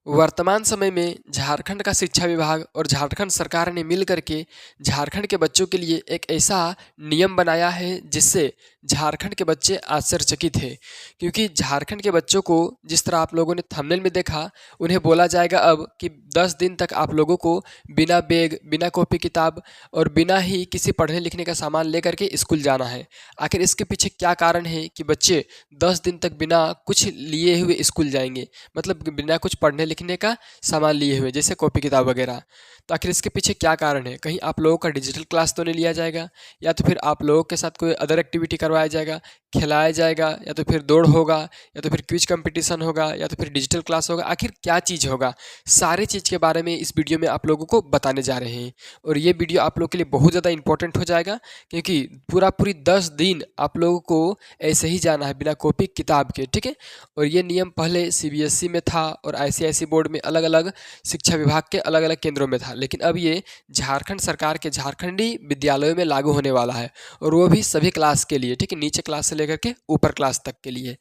वर्तमान समय में झारखंड का शिक्षा विभाग और झारखंड सरकार ने मिल करके झारखंड के बच्चों के लिए एक ऐसा नियम बनाया है जिससे झारखंड के बच्चे आश्चर्यचकित हैं। क्योंकि झारखंड के बच्चों को जिस तरह आप लोगों ने थंबनेल में देखा, उन्हें बोला जाएगा अब कि 10 दिन तक आप लोगों को बिना बैग, बिना कॉपी किताब और बिना ही किसी पढ़ने लिखने का सामान लेकर के स्कूल जाना है। आखिर इसके पीछे क्या कारण है कि बच्चे 10 दिन तक बिना कुछ लिए हुए स्कूल जाएंगे, मतलब बिना कुछ पढ़ने लिखने का सामान लिए हुए, जैसे कॉपी किताब वगैरह। तो आखिर इसके पीछे क्या कारण है? कहीं आप लोगों का डिजिटल क्लास तो नहीं लिया जाएगा, या तो फिर आप लोगों के साथ कोई अदर एक्टिविटी करवाया जाएगा, खिलाया जाएगा, या तो फिर दौड़ होगा, या तो फिर क्विज कंपटीशन होगा, या तो फिर डिजिटल क्लास होगा। आखिर क्या चीज़ होगा? सारी चीज़ के बारे में इस वीडियो में आप लोगों को बताने जा रहे हैं। और ये वीडियो आप लोग के लिए बहुत ज़्यादा इंपॉर्टेंट हो जाएगा, क्योंकि पूरी 10 दिन आप लोगों को ऐसे ही जाना है बिना कॉपी किताब के, ठीक है। और ये नियम पहले सीबीएसई में था और आईसीआईसी बोर्ड में अलग अलग शिक्षा विभाग के अलग अलग केंद्रों में था, लेकिन अब ये झारखंड सरकार के झारखंडी विद्यालयों में लागू होने वाला है, और वो भी सभी क्लास के लिए, ठीक है, नीचे क्लास से लेकर के ऊपर क्लास तक के लिए।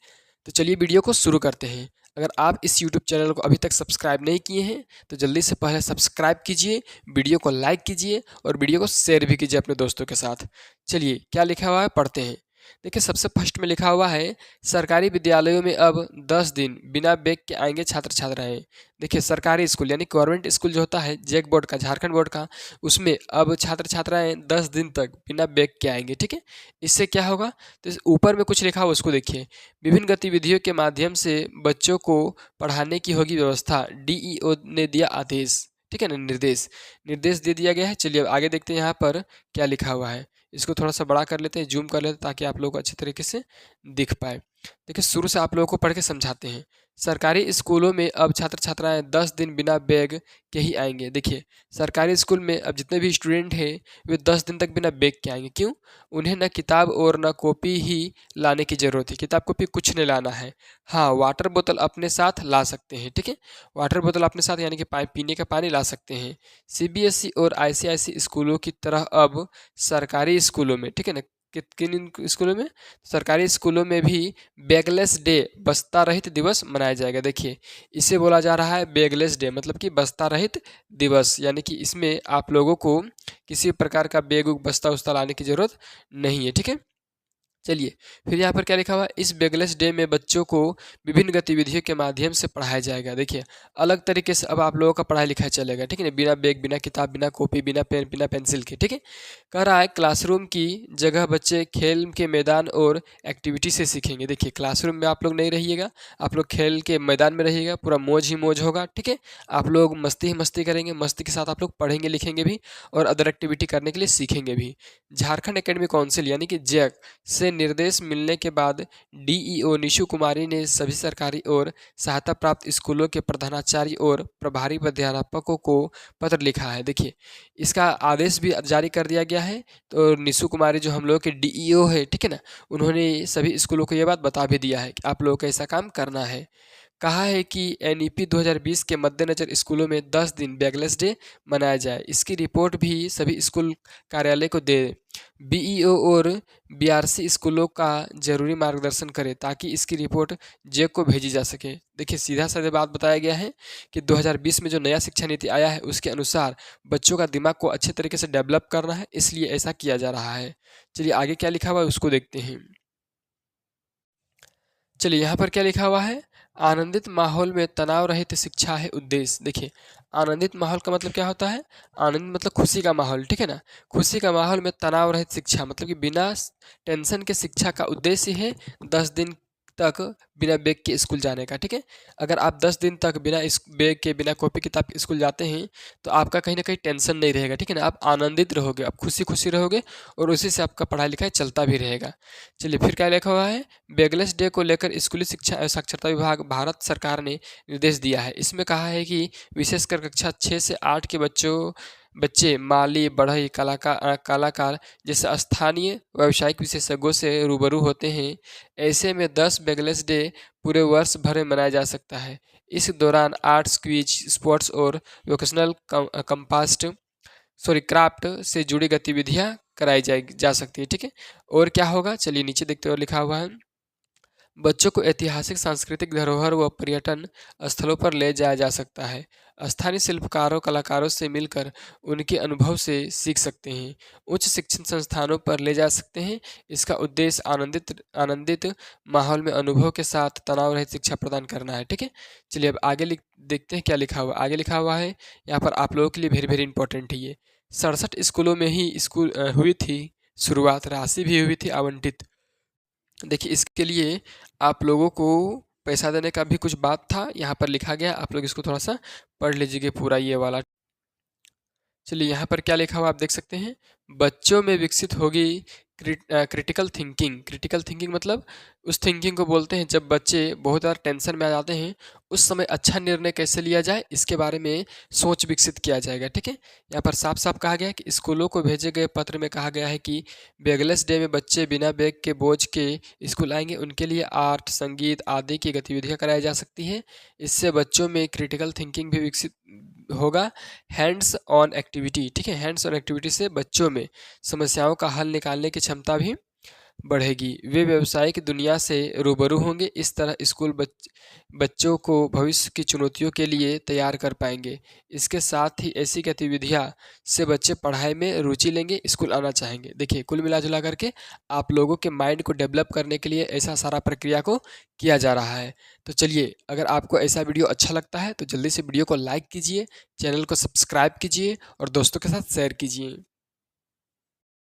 तो चलिए वीडियो को शुरू करते हैं। अगर आप इस यूट्यूब चैनल को अभी तक सब्सक्राइब नहीं किए हैं तो जल्दी से पहले सब्सक्राइब कीजिए, वीडियो को लाइक कीजिए और वीडियो को शेयर भी कीजिए अपने दोस्तों के साथ। चलिए क्या लिखा हुआ है पढ़ते हैं। देखिए, सबसे फर्स्ट में लिखा हुआ है सरकारी विद्यालयों में अब 10 दिन बिना बैग के आएंगे छात्र छात्राएं। देखिए, सरकारी स्कूल यानी गवर्नमेंट स्कूल जो होता है जैक बोर्ड का, झारखंड बोर्ड का, उसमें अब छात्र छात्राएं 10 दिन तक बिना बैग के आएंगे, ठीक है। इससे क्या होगा? तो ऊपर में कुछ लिखा हुआ उसको देखिए। विभिन्न गतिविधियों के माध्यम से बच्चों को पढ़ाने की होगी व्यवस्था, डीईओ ने दिया आदेश, ठीक है ना, निर्देश निर्देश दे दिया गया है। चलिए अब आगे देखते हैं यहाँ पर क्या लिखा हुआ है। इसको थोड़ा सा बड़ा कर लेते हैं, जूम कर लेते हैं, ताकि आप लोगों को अच्छे तरीके से दिख पाए। देखिए, शुरू से आप लोगों को पढ़ के समझाते हैं। सरकारी स्कूलों में अब छात्र छात्राएं 10 दिन बिना बैग के ही आएंगे। देखिए, सरकारी स्कूल में अब जितने भी स्टूडेंट हैं वे 10 दिन तक बिना बैग के आएंगे। क्यों? उन्हें न किताब और न कॉपी ही लाने की ज़रूरत है। किताब कॉपी कुछ नहीं लाना है। हाँ, वाटर बोतल अपने साथ ला सकते हैं, ठीक है। वाटर बोतल अपने साथ यानी कि पीने का पानी ला सकते हैं। सीबीएसई और आईसीआईसी स्कूलों की तरह अब सरकारी स्कूलों में, ठीक है ना, किन स्कूलों में? सरकारी स्कूलों में भी बैगलेस डे, बस्ता रहित दिवस मनाया जाएगा। देखिए, इसे बोला जा रहा है बैगलेस डे, मतलब कि बस्ता रहित दिवस, यानी कि इसमें आप लोगों को किसी प्रकार का बैग उग बस्ता उस्ता लाने की जरूरत नहीं है, ठीक है। चलिए फिर यहाँ पर क्या लिखा हुआ है? इस बैगलेस डे में बच्चों को विभिन्न गतिविधियों के माध्यम से पढ़ाया जाएगा। देखिए, अलग तरीके से अब आप लोगों का पढ़ाई लिखाई चलेगा, ठीक है ना, बिना बैग, बिना किताब, बिना कॉपी, बिना पेन, बिना पेंसिल के, ठीक है। कह रहा है क्लासरूम की जगह बच्चे खेल के मैदान और एक्टिविटी से सीखेंगे। देखिए, क्लासरूम में आप लोग नहीं रहिएगा, आप लोग खेल के मैदान में रहिएगा, पूरा मौज ही मौज होगा, ठीक है। आप लोग मस्ती ही मस्ती करेंगे, मस्ती के साथ आप लोग पढ़ेंगे लिखेंगे भी और अदर एक्टिविटी करने के लिए सीखेंगे भी। झारखंड एकेडमिक काउंसिल यानी कि जैक से निर्देश मिलने के बाद डीईओ निशु कुमारी ने सभी सरकारी और सहायता प्राप्त स्कूलों के प्रधानाचार्य और प्रभारी प्राध्यापकों को पत्र लिखा है। देखिए, इसका आदेश भी जारी कर दिया गया है। तो निशु कुमारी जो हम लोग के डीईओ है, ठीक है ना, उन्होंने सभी स्कूलों को ये बात बता भी दिया है कि आप लोगों को ऐसा काम करना है। कहा है कि एनईपी 2020 के मद्देनज़र स्कूलों में 10 दिन बैगलेस डे मनाया जाए। इसकी रिपोर्ट भी सभी स्कूल कार्यालय को दे। बीईओ और बीआरसी स्कूलों का जरूरी मार्गदर्शन करें ताकि इसकी रिपोर्ट जेक को भेजी जा सके। देखिए, सीधा साधा बात बताया गया है कि 2020 में जो नया शिक्षा नीति आया है उसके अनुसार बच्चों का दिमाग को अच्छे तरीके से डेवलप करना है, इसलिए ऐसा किया जा रहा है। चलिए आगे क्या लिखा हुआ है उसको देखते हैं। चलिए यहाँ पर क्या लिखा हुआ है? आनंदित माहौल में तनाव रहित शिक्षा है उद्देश्य। देखिए, आनंदित माहौल का मतलब क्या होता है? आनंद मतलब खुशी का माहौल, ठीक है ना। खुशी का माहौल में तनाव रहित शिक्षा मतलब कि बिना टेंशन के शिक्षा का उद्देश्य है 10 दिन तक बिना बैग के स्कूल जाने का, ठीक है। अगर आप 10 दिन तक बिना इस बैग के, बिना कॉपी किताब के स्कूल जाते हैं तो आपका कहीं ना कहीं टेंशन नहीं रहेगा, ठीक है ना। आप आनंदित रहोगे, आप खुशी खुशी रहोगे और उसी से आपका पढ़ाई लिखाई चलता भी रहेगा। चलिए फिर क्या लिखा हुआ है? बैगलेस डे को लेकर स्कूली शिक्षा एवं साक्षरता विभाग भारत सरकार ने निर्देश दिया है। इसमें कहा है कि विशेषकर कक्षा 6 से 8 के बच्चे माली, बढ़ई, कलाकार जैसे स्थानीय व्यावसायिक विशेषज्ञों से रूबरू होते हैं। ऐसे में 10 बैगलेस डे पूरे वर्ष भर में मनाया जा सकता है। इस दौरान आर्ट्स, क्विज, स्पोर्ट्स और वोकेशनल क्राफ्ट से जुड़ी गतिविधियां कराई जा सकती है, ठीक है। और क्या होगा? चलिए नीचे देखते हुए लिखा हुआ है, बच्चों को ऐतिहासिक सांस्कृतिक धरोहर व पर्यटन स्थलों पर ले जाया जा सकता है। स्थानीय शिल्पकारों कलाकारों से मिलकर उनके अनुभव से सीख सकते हैं। उच्च शिक्षण संस्थानों पर ले जा सकते हैं। इसका उद्देश्य आनंदित आनंदित माहौल में अनुभव के साथ तनाव रहित शिक्षा प्रदान करना है। ठीक है, चलिए अब आगे देखते हैं क्या लिखा हुआ। आगे लिखा हुआ है यहाँ पर आप लोगों के लिए वेरी वेरी इंपॉर्टेंट है ये। 67 स्कूलों में ही स्कूल हुई थी शुरुआत, राशि भी हुई थी आवंटित। देखिए इसके लिए आप लोगों को पैसा देने का भी कुछ बात था, यहाँ पर लिखा गया, आप लोग इसको थोड़ा सा पढ़ लीजिए पूरा ये वाला। चलिए यहाँ पर क्या लिखा हुआ आप देख सकते हैं, बच्चों में विकसित होगी क्रिटिकल थिंकिंग। क्रिटिकल थिंकिंग मतलब उस थिंकिंग को बोलते हैं जब बच्चे बहुत ज़्यादा टेंशन में आ जाते हैं, उस समय अच्छा निर्णय कैसे लिया जाए इसके बारे में सोच विकसित किया जाएगा। ठीक है, यहाँ पर साफ साफ कहा गया है कि स्कूलों को भेजे गए पत्र में कहा गया है कि बैगलेस डे में बच्चे बिना बैग के बोझ के स्कूल आएंगे, उनके लिए आर्ट संगीत आदि की गतिविधियाँ कराई जा सकती हैं। इससे बच्चों में क्रिटिकल थिंकिंग भी विकसित होगा। हैंड्स ऑन एक्टिविटी, ठीक है, हैंड्स ऑन एक्टिविटी से बच्चों में समस्याओं का हल निकालने की क्षमता भी बढ़ेगी। वे व्यावसायिक दुनिया से रूबरू होंगे। इस तरह स्कूल बच्चों को भविष्य की चुनौतियों के लिए तैयार कर पाएंगे। इसके साथ ही ऐसी गतिविधियां से बच्चे पढ़ाई में रुचि लेंगे, स्कूल आना चाहेंगे। देखिए कुल मिला जुला करके आप लोगों के माइंड को डेवलप करने के लिए ऐसा सारा प्रक्रिया को किया जा रहा है। तो चलिए अगर आपको ऐसा वीडियो अच्छा लगता है तो जल्दी से वीडियो को लाइक कीजिए, चैनल को सब्सक्राइब कीजिए और दोस्तों के साथ शेयर कीजिए।